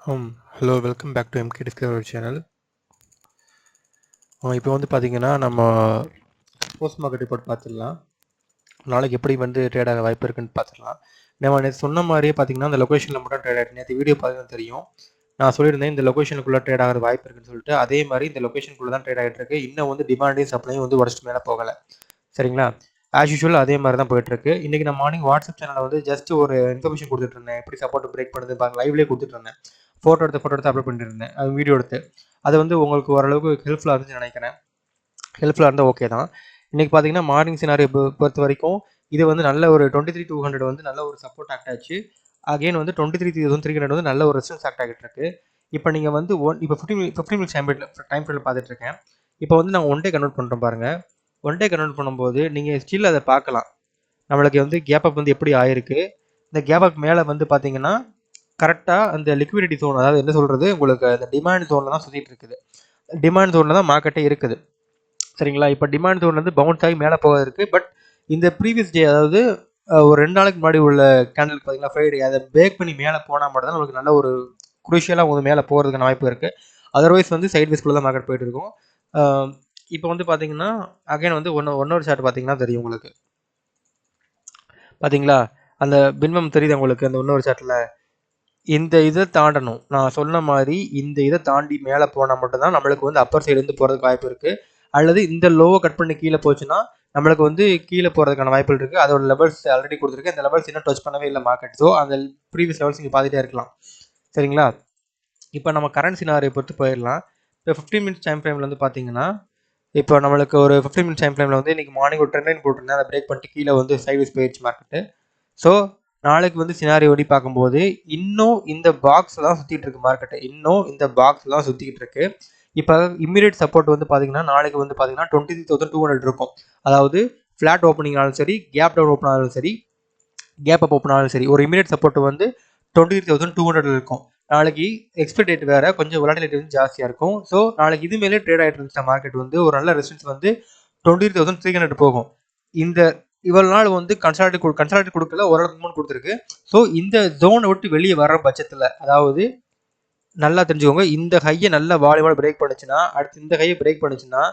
Hello welcome back to MK discovery channel. இப்போ வந்து பார்த்தீங்கன்னா நம்ம போஸ்ட் மார்க்கெட் ரிப்போர்ட் பார்த்துடலாம். நாளைக்கு எப்படி வந்து ட்ரேட் ஆக வாய்ப்பு இருக்குன்னு பார்த்துடலாம். நம்ம நேற்று சொன்ன மாதிரியே பார்த்தீங்கன்னா அந்த லொக்கேஷனில் மட்டும் ட்ரேட் ஆகிட்டு நேற்று வீடியோ பார்த்தீங்கன்னா தெரியும். நான் சொல்லியிருந்தேன் இந்த லொக்கேஷனுக்குள்ளே ட்ரேட் ஆகிற வாய்ப்பு இருக்குன்னு சொல்லிட்டு. அதே மாதிரி இந்த லொக்கேஷனுக்குள்ளே தான் ட்ரேட் ஆகிட்டு இருக்கு. இன்னும் வந்து டிமாண்டையும் சப்ளையும் வந்து உடச்சிட்டு மேலே போகலை. சரிங்களா? ஆஸ் யூஷுவல் அதே மாதிரி தான் போயிட்டுருக்கு. இன்றைக்கி நான் மார்னிங் வாட்ஸ்அப் சேனலில் வந்து ஜஸ்ட் ஒரு இன்ஃபர்மேஷன் கொடுத்துட்டு இருந்தேன். எப்படி சப்போர்ட் பிரேக் பண்ணுது பாருங்க, லைவ்லேயே கொடுத்துட்டு இருந்தேன். ஃபோட்டோ எடுத்து அப்லோட் பண்ணிட்டு இருந்தேன். அது வீடியோ எடுத்து அது வந்து உங்களுக்கு ஓரளவுக்கு ஹெல்ப்ஃபுல்லாக இருந்துச்சுன்னு நினைக்கிறேன். ஹெல்ப்ஃபுல்லாக இருந்தால் ஓகே தான். இன்றைக்கி பார்த்தீங்கன்னா மார்னிங் சினாரியோ பொறுத்த வரைக்கும் இது வந்து நல்ல ஒரு 23,200 வந்து நல்ல ஒரு சப்போர்ட் ஆக்ட் ஆச்சு. அகைன் வந்து 23,300 வந்து நல்ல ஒரு ரெசிஸ்டன்ஸ் ஆக்ட் ஆகிட்டு இருக்கு. இப்போ நீங்கள் வந்து இப்போ 15 மினிட்ஸ் டைம் ஃப்ரேமில் பார்த்துட்டு இருக்கேன். இப்போ வந்து நான் ஒன் டே கன்வெர்ட் பண்ணுறோம் பாருங்கள். ஒன் டே கன்வெர்ட் பண்ணும்போது நீங்கள் ஸ்டில் அதை பார்க்கலாம். நம்மளுக்கு வந்து கேப் அப் வந்து எப்படி ஆயிருக்கு. இந்த கேப் அப் மேலே வந்து பார்த்தீங்கன்னா கரெக்டாக அந்த லிக்விடிட்டி ஜோன், அதாவது என்ன சொல்கிறது, உங்களுக்கு அந்த டிமாண்ட் ஜோனில் தான் சுற்றிட்டு இருக்குது. டிமாண்ட் ஜோனில் தான் மார்க்கெட்டே இருக்குது. சரிங்களா? இப்போ டிமாண்ட் ஜோன்லேருந்து பவுன்ஸ் ஆகி மேலே போக இருக்குது. பட் இந்த ப்ரீவியஸ் டே, அதாவது ஒரு 2 நாளைக்கு முன்னாடி உள்ள கேண்டலுக்கு பார்த்தீங்கன்னா ஃப்ரைடே, அதை பிரேக் பண்ணி மேலே போனால் மட்டும் தான் உங்களுக்கு நல்ல ஒரு குரூஷியலாக வந்து மேலே போகிறதுக்கான வாய்ப்பு இருக்குது. அதர்வைஸ் வந்து சைட் வேஸ்க்குள்ளே தான் மார்க்கெட் போயிட்டு இருக்கும். இப்போ வந்து பார்த்தீங்கன்னா அகைன் வந்து ஒன்னொரு சார்ட் பார்த்தீங்கன்னா தெரியும் உங்களுக்கு. பார்த்தீங்களா? அந்த பின்பம் தெரியுது உங்களுக்கு அந்த இன்னொரு சார்ட்டில். இந்த இதை தாண்டணும். நான் சொன்ன மாதிரி இந்த இதை தாண்டி மேலே போனால் மட்டும்தான் நம்மளுக்கு வந்து அப்பர் சைடு வந்து போகிறதுக்கு வாய்ப்பு இருக்குது. அல்லது இந்த லோவை கட் பண்ணி கீழே போச்சுன்னா நம்மளுக்கு வந்து கீழே போகிறதுக்கான வாய்ப்புகள் இருக்குது. அதோட லெவல்ஸ் ஆல்ரெடி கொடுத்துருக்கு. அந்த லெவல்ஸ் இன்னும் டச் பண்ணவே இல்லை மார்க்கெட். ஸோ அந்த ப்ரீவியஸ் லெவல்ஸ் நீங்கள் பார்த்துட்டே இருக்கலாம். சரிங்களா? இப்போ நம்ம கரண்ட் சினாரியை பொறுத்து போயிடலாம். இப்போ 15 மினிட்ஸ் டைம் ஃப்ரேமில் வந்து பார்த்தீங்கன்னா இப்போ நம்மளுக்கு ஒரு 15 மினிட்ஸ் டைம் ஃப்ரேமில் வந்து இன்றைக்கி மார்னிங் ஒரு ட்ரெண்ட் லைன் போட்டிருந்தேன். அதை பிரேக் பண்ணிட்டு கீழே வந்து சைட்வேஸ் போயிடுச்சு மார்க்கெட்டு. ஸோ நாளைக்கு வந்து சினாரியோ ஓடி பார்க்கும்போது இன்னும் இந்த பாக்ஸ் தான் சுற்றிட்டு இருக்கு மார்க்கெட்டு. இன்னும் இந்த பாக்ஸ் தான் சுற்றிக்கிட்டு இருக்கு. இப்போ இம்மீடியட் சப்போர்ட் வந்து பார்த்தீங்கன்னா நாளைக்கு வந்து பார்த்தீங்கன்னா 23,200 இருக்கும். அதாவது ஃப்ளாட் ஓப்பனிங் ஆனாலும் சரி, கேப் டவுன் ஓப்பன் ஆனாலும் சரி, கேப் அப் ஓப்பன் ஆனாலும் சரி, ஒரு இம்மீடியட் சப்போர்ட் வந்து 23,200 இருக்கும். நாளைக்கு எக்ஸ்பெக்ட் டேட் வேறு, கொஞ்சம் வொலட்டிலிட்டி வந்து ஜாஸ்தியாக இருக்கும். ஸோ நாளைக்கு இது மேலே ட்ரேட் ஆகிட்டு இருந்துச்சு மார்க்கெட் வந்து ஒரு நல்ல ரெசிஸ்டன்ஸ் வந்து 23,300 போகும். இந்த இவ்வளவு நாள் வந்து கன்சாலிடேட் கொடுக்கல, ஓரளவுக்கு மூணு கொடுத்துருக்கு. ஸோ இந்த ஜோனை விட்டு வெளியே வர பட்சத்தில், அதாவது நல்லா தெரிஞ்சுக்கோங்க, இந்த ஹையை நல்லா வாலிபால் பிரேக் பண்ணுச்சுன்னா, அடுத்து இந்த ஹையை பிரேக் பண்ணுச்சுன்னா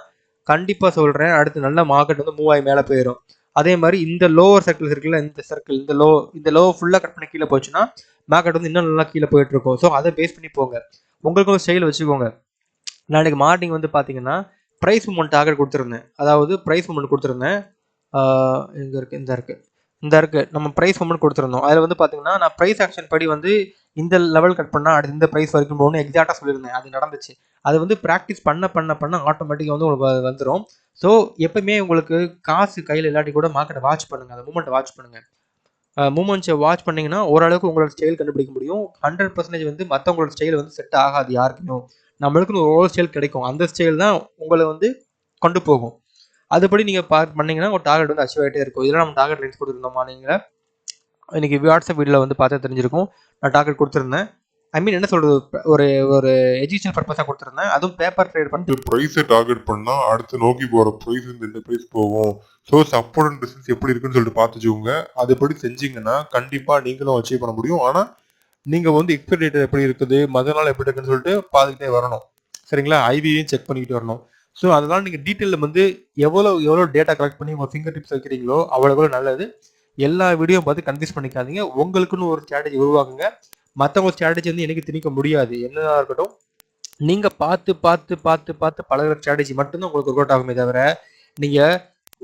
கண்டிப்பாக சொல்கிறேன், அடுத்து நல்ல மார்க்கெட் வந்து மூவ் ஆகி மேலே போயிடும். அதே மாதிரி இந்த லோவர் சர்க்கிள்ஸ் இருக்குல்ல, இந்த சர்க்கிள், இந்த லோ ஃபுல்லாக கட் பண்ணி கீழே போச்சுன்னா மார்க்கெட் வந்து இன்னும் நல்லா கீழே போயிட்டு இருக்கும். ஸோ அதை பேஸ் பண்ணி போங்க. உங்களுக்கு ஒரு ஸ்டைல் வச்சுக்கோங்க. நாளைக்கு மார்னிங் வந்து பார்த்தீங்கன்னா ப்ரைஸ் மூமெண்ட் டார்கெட் கொடுத்துருந்தேன். அதாவது ப்ரைஸ் மூமெண்ட் கொடுத்துருந்தேன். எங்கே இருக்குது, இந்த இருக்குது நம்ம ப்ரைஸ் மூமெண்ட் கொடுத்துருந்தோம். அதில் வந்து பார்த்தீங்கன்னா நான் ப்ரைஸ் ஆக்ஷன் படி வந்து இந்த லெவல் கட் பண்ணால் அடுத்து இந்த ப்ரைஸ் வரைக்கும் போகணும்னு எக்ஸாக்டாக சொல்லியிருந்தேன். அது நடந்துச்சு. அது வந்து ப்ராக்டிஸ் பண்ண ஆட்டோமேட்டிக்காக வந்து உங்களுக்கு வந்துடும். ஸோ எப்பவுமே உங்களுக்கு காசு கையில் இல்லாட்டி கூட மார்க்கெட்டை வாட்ச் பண்ணுங்கள், அந்த மூமெண்ட்டை வாட்ச் பண்ணுங்கள். மூமெண்ட்ஸை வாட்ச் பண்ணிங்கன்னா ஓரளவுக்கு உங்களோட ஸ்டைல் கண்டுபிடிக்க முடியும். 100% வந்து மற்றவங்களோட ஸ்டைல் வந்து செட் ஆகாது யாருக்குமே. நம்மளுக்குன்னு ஒரு ஸ்டைல் கிடைக்கும். அந்த ஸ்டைல் தான் உங்களை வந்து கொண்டு போகும். அதுபடி நீங்கள் பண்ணீங்கன்னா உங்கள் டார்கெட் வந்து அச்சீவ் ஆகிட்டே இருக்கும். இதெல்லாம் நம்ம டார்கெட் லைன்ஸ் கொடுத்துருந்தோமா, நீங்கள் இன்றைக்கி வாட்ஸ்அப் வீடியோவில் வந்து பார்த்தா தெரிஞ்சிருக்கும். நான் டார்கெட் கொடுத்துருந்தேன். ஐ மீன் என்ன சொல்கிறது, ஒரு எஜுகேஷனல் பர்பஸாக கொடுத்துருந்தேன். அதுவும் பேப்பர் ட்ரேட் பண்ணி ப்ரைஸை டார்கெட் பண்ணால் அடுத்து நோக்கி போகிற ப்ரைஸ் இந்த ப்ரைஸ் போகும். ஸோ சப்போர்ட் அண்ட் ரெசிஸ்டன்ஸ் எப்படி இருக்குன்னு சொல்லிட்டு பார்த்துச்சுங்க. அதுபடி செஞ்சீங்கன்னா கண்டிப்பாக நீங்களும் அச்சீவ் பண்ண முடியும். ஆனால் நீங்கள் வந்து எக்ஸ்பைரி டேட் எப்படி இருக்குது, மற்ற நாள் எப்படி இருக்குன்னு சொல்லிட்டு பார்த்துக்கிட்டே வரணும். சரிங்களா? ஐவியையும் செக் பண்ணிக்கிட்டு வரணும். ஸோ அதனால் நீங்கள் டீட்டெயிலில் வந்து எவ்வளோ டேட்டா கலெக்ட் பண்ணி உங்கள் ஃபிங்கர் டிப்ஸ் வைக்கிறீங்களோ அவ்வளோ நல்லது. எல்லா வீடியோ பார்த்து கன்ஃபியூஸ் பண்ணிக்காதீங்க. உங்களுக்குன்னு ஒரு ஸ்ட்ராட்டஜி உருவாக்குங்க. மற்றவங்க ஸ்ட்ராட்டஜி வந்து எனக்கு திணிக்க முடியாது. என்னதான் இருக்கட்டும், நீங்கள் பார்த்து பழகிற ஸ்ட்ராட்டஜி மட்டும்தான் உங்களுக்கு ஒர்க் அவுட் ஆகுமே தவிர, நீங்கள்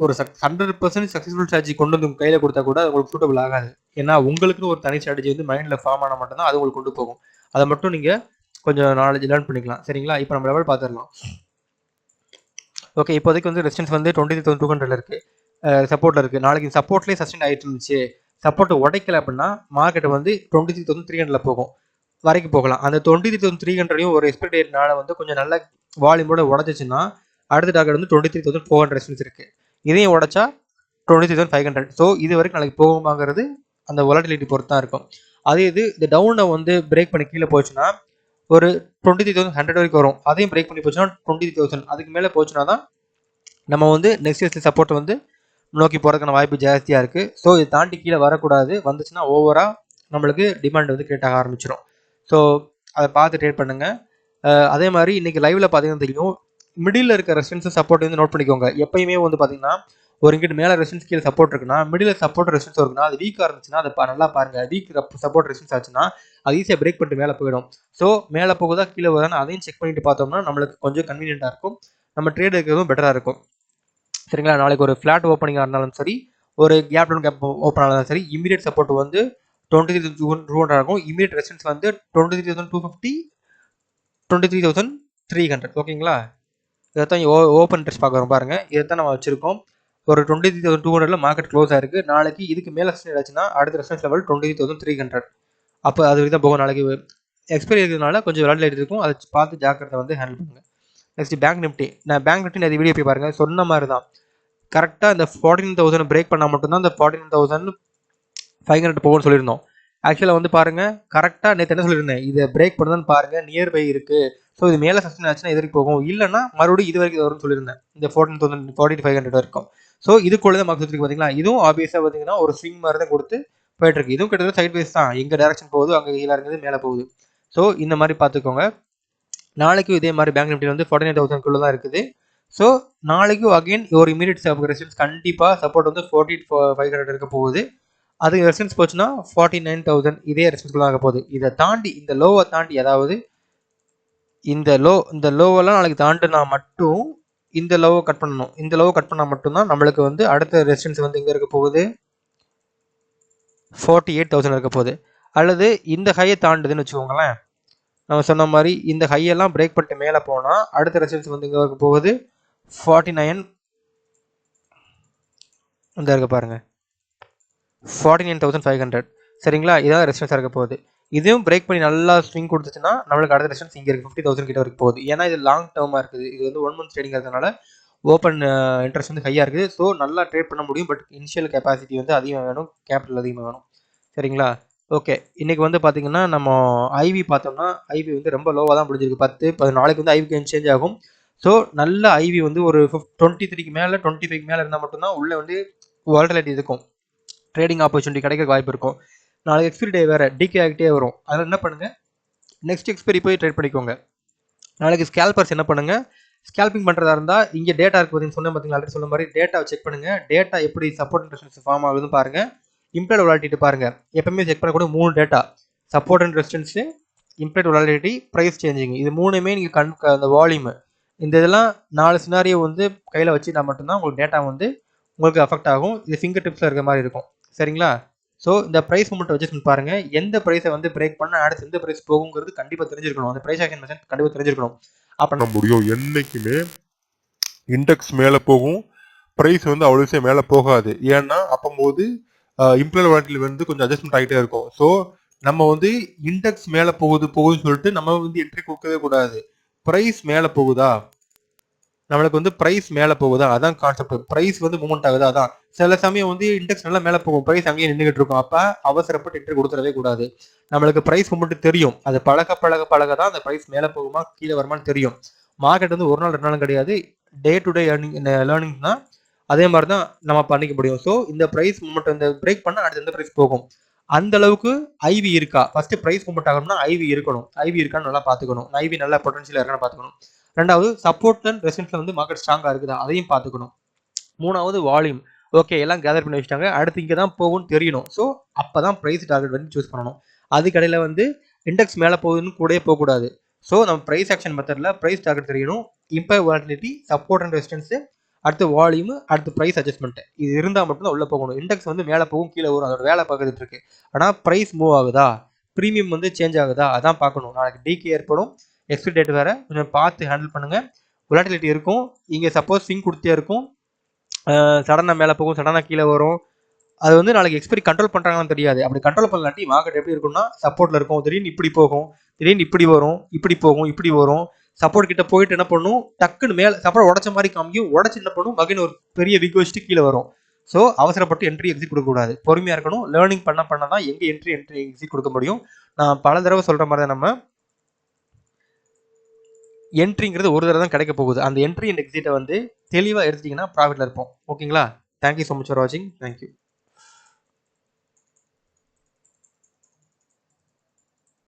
ஒரு 100% சக்ஸஸ்ஃபுல் ஸ்ட்ராட்டஜி கொண்டு வந்து உங்கள் கையில் கொடுத்தா கூட அது உங்களுக்கு சூட்டபிள் ஆகாது. ஏன்னா உங்களுக்குன்னு ஒரு தனி ஸ்ட்ராட்டஜி வந்து மைண்டில் ஃபார்ம் ஆனால் மட்டும்தான் அது உங்களுக்கு கொண்டு போகும். அதை மட்டும் நீங்கள் கொஞ்சம் நாலேஜ் லேர்ன் பண்ணிக்கலாம். சரிங்களா? இப்போ நம்ம லெவல் பார்த்துடலாம். ஓகே, இப்போதைக்கு வந்து ரெசிஸ்டன்ஸ் வந்து 23,200 இருக்குது, சப்போர்ட்டில் இருக்குது. நாளைக்கு சப்போர்ட்லேயே சஸ்டெயின் ஆகிட்டு இருந்துச்சு, சப்போர்ட்டை உடைக்கல அப்படின்னா மார்க்கெட் வந்து 23,300 போகும், வரைக்கும் போகலாம். அந்த 23,300 ஒரு எக்ஸ்பெக்ட் டேட்னால வந்து கொஞ்சம் நல்ல வால்யூமோட உடச்சிச்சுன்னா அடுத்த டார்கெட் வந்து 23,400 ரெசிஸ்டன்ஸ் இருக்குது. இதையும் உடச்சா 23,500. ஸோ இது வரைக்கும் நாளைக்கு போகுமாங்கிறது அந்த வொலட்டிலிட்டி பொறுத்து தான் இருக்கும். அதே இது இந்த டவுனை வந்து பிரேக் பண்ணி கீழே போச்சுன்னா ஒரு 23,100 வரைக்கும் வரும். அதையும் பிரேக் பண்ணி போச்சுன்னா 20,000, அதுக்கு மேலே போச்சுன்னா தான் நம்ம வந்து நெக்ஸ்ட் இயர்ஸ் சப்போர்ட் வந்து நோக்கி போகிறதுக்கான வாய்ப்பு ஜாஸ்தியாக இருக்குது. ஸோ இதை தாண்டி கீழே வரக்கூடாது. வந்துச்சுன்னா ஓவராக நம்மளுக்கு டிமாண்ட் வந்து கிரியேட் ஆக ஆரம்பிச்சிடும். ஸோ அதை பார்த்து ட்ரேட் பண்ணுங்க. அதே மாதிரி இன்னைக்கு லைவ்ல பார்த்தீங்கன்னா தெரியும், மிடில் இருக்க ரெசிஸ்டன்ஸ் சப்போர்ட் வந்து நோட் பண்ணிக்கோங்க. எப்பயுமே வந்து பார்த்தீங்கன்னா ஒரு இங்கிட்டு மேலே ரெசிஸ்டன்ஸ் கீழே சப்போர்ட் இருக்குன்னா, மிடில் சப்போர்ட் ரெசிஸ்டன்ஸ் இருக்குன்னா, அது வீக்காக இருந்துச்சுன்னா அதை நல்லா பாருங்க. வீக் சப்போர்ட் ரெசிஸ்டன்ஸ் ஆச்சுன்னா அது ஈஸியாக பிரேக் பண்ணிட்டு மேலே போயிடும். ஸோ மேலே போகுதா கீழே வருதான்னு அதையும் செக் பண்ணிட்டு பார்த்தோம்னா நம்மளுக்கு கொஞ்சம் கன்வீனியன்ட்டாக இருக்கும், நம்ம ட்ரேட் இருக்கிறதும் பெட்டராக இருக்கும். சரிங்களா? நாளைக்கு ஒரு ஃபிளாட் ஓப்பனிங்காக இருந்தாலும் சரி, ஒரு கேப் டவுன் கேப் ஓப்பன் ஆனாலும் சரி, இமீடியட் சப்போர்ட் வந்து 23,200 இருக்கும். இமீடியட் ரெசிஸ்டன்ஸ் வந்து 23,250, 23,300. ஓகேங்களா? இதைத்தான் ஓப்பன் இன்ட்ரெஸ்ட் பார்க்குறோம் பாருங்க. இதைத்தான் நம்ம வச்சிருக்கோம். ஒரு 23,200ல மார்க்கெட் க்ளோஸ் ஆயிருக்கு. நாளைக்கு இதுக்கு மேலே ரெசிஸ்டன்ஸ் ஆச்சுன்னா அடுத்த ரெசிஸ்டன்ஸ் லெவல் 23,300. அப்போ அது தான் போகும். நாளைக்கு எக்ஸ்பைரி இருக்கிறதுனால கொஞ்சம் விளையாட்டு இருக்கும், அதை பார்த்து ஜாக்கிரதை வந்து ஹேண்டில் பண்ணுங்க. Next bank Nifty. நான் பேங்க் நிஃப்டி நிறைய வீடியோ போய் பாருங்க. சொன்ன மாதிரி தான் கரெக்டாக இந்த 14,000 பிரேக் பண்ணால் மட்டும்தான் இந்த 14,500 போகும்னு சொல்லியிருந்தோம். ஆக்சுவலாக வந்து பாருங்க, கரெக்டாக நேற்று என்ன சொல்லியிருந்தேன், இதை பிரேக் பண்ணுதான்னு பாருங்க, நியர்பை இருக்கு. ஸோ இது மேலே சஸ்டெயின் ஆச்சுன்னா எதிர்க்கு போகும், இல்லைன்னா மறுபடியும் இது வரைக்கும் வரும்னு சொல்லியிருந்தேன், இந்த 14,000 4500 வரைக்கும். ஸோ இதுக்குள்ள தான் மார்க் சுற்றிருக்கு பார்த்தீங்களா. இதுவும் ஆப்வியஸாக பார்த்தீங்கன்னா ஒரு ஸ்விங் மாதிரி தான் கொடுத்து போயிட்டு இருக்கு. இதுவும் கிட்டத்தட்ட சைட் வைஸ் தான், எங்க டைரக்ஷன் போகுது அங்கே கீழே இருக்குது மேலே போகுது. ஸோ இந்த மாதிரி பார்த்துக்கோங்க. நாளைக்கும் இதே மாதிரி பேங்க் நிஃப்டி வந்து 49,000 தான் இருக்குது. ஸோ நாளைக்கும் அகைன் ஒரு இமீடியட் ரெசிஸ்டன்ஸ் கண்டிப்பாக சப்போர்ட் வந்து 40,500 இருக்க போகுது. அது ரெசிஸ்டன்ஸ் போச்சுன்னா 49,000 இதே ரெசிஸ்டன்ஸ் தான் இருக்க போகுது. இதை தாண்டி இந்த லோவை தாண்டி, அதாவது இந்த லோவெல்லாம் நாளைக்கு தாண்டினா மட்டும் இந்த லோவை கட் பண்ணணும். இந்த லோவை கட் பண்ணால் மட்டும்தான் நம்மளுக்கு வந்து அடுத்த ரெசிஸ்டன்ஸ் வந்து எங்கே இருக்க போகுது, 48,000 இருக்க போகுது. அல்லது இந்த ஹையை தாண்டுதுன்னு வச்சுக்கோங்களேன், நம்ம சொன்ன மாதிரி இந்த ஹையெல்லாம் பிரேக் பண்ணிட்டு மேலே போனால் அடுத்த ரெசிஸ்டன்ஸ் வந்து எங்கே இருக்க போகுது, 49 இந்த இருக்க பாருங்க, 49,500. சரிங்களா? இதான் ரெசிஸ்டன்ஸ் இருக்க போகுது. இதுவும் பிரேக் பண்ணி நல்லா ஸ்விங் கொடுத்துச்சுன்னா நம்மளுக்கு அடுத்த ரெசிஸ்டன்ஸ் இங்கே இருக்குது, 50,000 கிட்ட வரைக்கும் போகுது. ஏன்னா இது லாங் டேர்மாக இருக்குது, இது வந்து 1 month ட்ரேடிங் இருக்கிறதுனால ஓப்பன் இன்ட்ரெஸ்ட் வந்து ஹையாக இருக்குது. ஸோ நல்லா ட்ரேட் பண்ண முடியும். பட் இனிஷியல் கெப்பாசிட்டி வந்து அதிகமாக வேணும், கேபிட்டல் அதிகமாக வேணும். சரிங்களா? ஓகே, இன்னைக்கு வந்து பார்த்தீங்கன்னா நம்ம ஐவி பார்த்தோம்னா ஐவி வந்து ரொம்ப லோவாக தான் முடிஞ்சிருக்கு. 10 நாளைக்கு வந்து ஐவி சேஞ்ச் ஆகும். ஸோ நல்ல ஐவி வந்து ஒரு 23க்கு மேலே 25க்கு மேலே இருந்தால் மட்டும்தான் உள்ளே வந்து வால்டிலிட்டி இருக்கும், ட்ரேடிங் ஆப்பர்ச்சுனிட்டி கிடைக்க வாய்ப்பு இருக்கும். நாளைக்கு எக்ஸ்பைரி டே வேறு டிகே ஆகிட்டே வரும். அதனால் என்ன பண்ணுங்கள், நெக்ஸ்ட் எக்ஸ்பைரி போய் ட்ரேட் பண்ணிக்கோங்க. நாளைக்கு ஸ்கேல்பர்ஸ் என்ன பண்ணுங்கள், ஸ்கேல்பிங் பண்ணுறதா இருந்தால் இங்கே டேட்டா இருக்குது பார்த்தீங்கன்னா, சொன்ன பார்த்தீங்களா, ஆல்ரெடி சொன்ன மாதிரி டேட்டாவை செக் பண்ணுங்கள். டேட்டா எப்படி சப்போர்ட் அண்ட் ரெசிஸ்டன்ஸ் ஃபார்ம் ஆகுதுன்னு பாருங்கள். இம்ப்ளைட் வாலிடிட்டி பாருங்கள். எப்பவுமே செக் பண்ணக்கூடிய 3 data, support and resistance, implied volatility, price changing. இது 3மே நீங்கள் அந்த வால்யூமு, இந்த இதெல்லாம் 4 சினாரியோ வந்து கையில் வச்சுட்டா மட்டும்தான் உங்களுக்கு டேட்டா வந்து உங்களுக்கு அஃபெக்ட் ஆகும். இது ஃபிங்கர் டிப்ஸில் இருக்கிற மாதிரி இருக்கும். சரிங்களா? ஸோ இந்த ப்ரைஸ் மூமெண்ட் அட்ஜஸ்ட்மெண்ட் பாருங்கள், எந்த ப்ரைஸை வந்து பிரேக் பண்ணால் அடுத்து எந்த ப்ரைஸ் போகுங்கிறது கண்டிப்பாக தெரிஞ்சிருக்கணும். அந்த ப்ரைஸ் ஆக்ஷன் மெத்தட் கண்டிப்பாக தெரிஞ்சிருக்கணும். அப்போ முடியும். என்னைக்குமே இண்டெக்ஸ் மேலே போகும், ப்ரைஸ் வந்து அவ்வளோ மேலே போகாது. ஏன்னா அப்போது இம்ப்ளாய் வாலிட்டியில் வந்து கொஞ்சம் அட்ஜஸ்ட்மெண்ட் ஆகிட்டே இருக்கும். ஸோ நம்ம வந்து இண்டெக்ஸ் மேலே போகுதுன்னு சொல்லிட்டு நம்ம வந்து என்ட்ரி கொடுக்கவே கூடாது. ப்ரைஸ் மேலே போகுதா, நம்மளுக்கு வந்து ப்ரைஸ் மேலே போகுதா, அதான் கான்செப்ட். ப்ரைஸ் வந்து மூவ்மெண்ட் ஆகுதா, அதான். சில சமயம் வந்து இண்டெக்ஸ் நல்லா மேலே போகும், ப்ரைஸ் அங்கேயே நின்றுகிட்டு இருக்கும். அப்போ அவசரப்பட்டு என்ட்ரி கொடுத்துடவே கூடாது. நம்மளுக்கு ப்ரைஸ் மூவ்மெண்ட் தெரியும், அது பழக தான் அந்த ப்ரைஸ் மேலே போகுமா கீழே வருமானு தெரியும். மார்க்கெட் வந்து ஒரு நாள் 2 நாளும் கிடையாது, டே டு டே லேர்னிங் தான். அதே மாதிரி தான் நம்ம பண்ணிக்க முடியும். ஸோ இந்த ப்ரைஸ் மூவ்மெண்ட் இந்த பிரேக் பண்ணால் அடுத்து எந்த ப்ரைஸ் போகும், அந்த அளவுக்கு ஐவி இருக்கா, ஃபர்ஸ்ட் ப்ரைஸ் மூவ்மெண்ட் ஆகணும்னா ஐவி இருக்கணும். ஐவி இருக்கான்னு நல்லா பார்த்துக்கணும், ஐவி நல்லா பொட்டன்ஷியல் இருக்கான்னு பார்த்துக்கணும். ரெண்டாவது சப்போர்ட் அண்ட் ரெசிஸ்டன்ஸ்ல வந்து மார்க்கெட் ஸ்ட்ராங்காக இருக்குதா அதையும் பார்த்துக்கணும். மூணாவது வால்யூம். ஓகே, எல்லாம் கேதர் பண்ணி வச்சுட்டாங்க, அடுத்து இங்கே தான் போகும்னு தெரியணும். ஸோ அப்போ தான் ப்ரைஸ் டார்கெட் வந்து சூஸ் பண்ணணும். அதுக்கடையில் வந்து இண்டெக்ஸ் மேலே போகுதுன்னு கூட போகக்கூடாது. ஸோ நம்ம ப்ரைஸ் ஆக்ஷன் மெத்தடில் ப்ரைஸ் டார்கெட் தெரியணும், இம்பை வாலிடிட்டி, சப்போர்ட் அண்ட் ரெசிஸ்டன்ஸு, அடுத்து வால்யூம், அடுத்து ப்ரைஸ் அட்ஜஸ்ட்மெண்ட். இது இருந்தால் மட்டும்தான் உள்ளே போகணும். இண்டெக்ஸ் வந்து மேலே போகும் கீழே வரும், அதோட வேலை பார்க்கறது இருக்கு. ஆனால் ப்ரைஸ் மூவ் ஆகுதா, ப்ரீமியம் வந்து சேஞ்ச் ஆகுதா, அதான் பார்க்கணும். நாளைக்கு டிகே ஏற்படும், எக்ஸ்பைரி டேட் வேறு, கொஞ்சம் பார்த்து ஹேண்டில் பண்ணுங்கள். வொலாட்டிலிட்டி இருக்கும், இங்கே சப்போஸ் ஸ்விங் கொடுத்தே இருக்கும், சடனாக மேலே போகும், சடனாக கீழே வரும். அது வந்து நாளைக்கு எக்ஸ்பைரி கண்ட்ரோல் பண்ணுறாங்கன்னு தெரியாது. அப்படி கண்ட்ரோல் பண்ணலாட்டி மார்க்கெட் எப்படி இருக்கும்னா சப்போர்ட்டில் இருக்கும், திடீர்னு இப்படி போகும், திடீர்னு இப்படி வரும், இப்படி போகும், இப்படி வரும். சப்போர்ட் கிட்ட போயிட்டு என்ன பண்ணும், டக்குன்னு மேலே சப்போர்ட் உடச்ச மாதிரி காமிக்கும், உடச்சு என்ன பண்ணும், மகின் ஒரு பெரிய விக் வச்சுட்டு கீழே வரும். ஸோ அவசரப்பட்டு என்ட்ரி எக்ஸிட் கொடுக்கக்கூடாது, பொறுமையாக இருக்கணும். லேர்னிங் பண்ண தான் எங்கே என்ட்ரி எக்ஸிட் கொடுக்க முடியும். நான் பல தடவை சொல்கிற மாதிரி தான், நம்ம என்ட்ரிங்கிறது ஒரு தடவை தான் கிடைக்க போகுது. அந்த என்ட்ரி அண்ட் எக்ஸிட்டை வந்து தெளிவாக எடுத்துட்டிங்கன்னா ப்ராஃபிட்டில் இருப்போம். ஓகேங்களா? தேங்க்யூ ஸோ மச் ஃபார் வாட்சிங். தேங்க்யூ.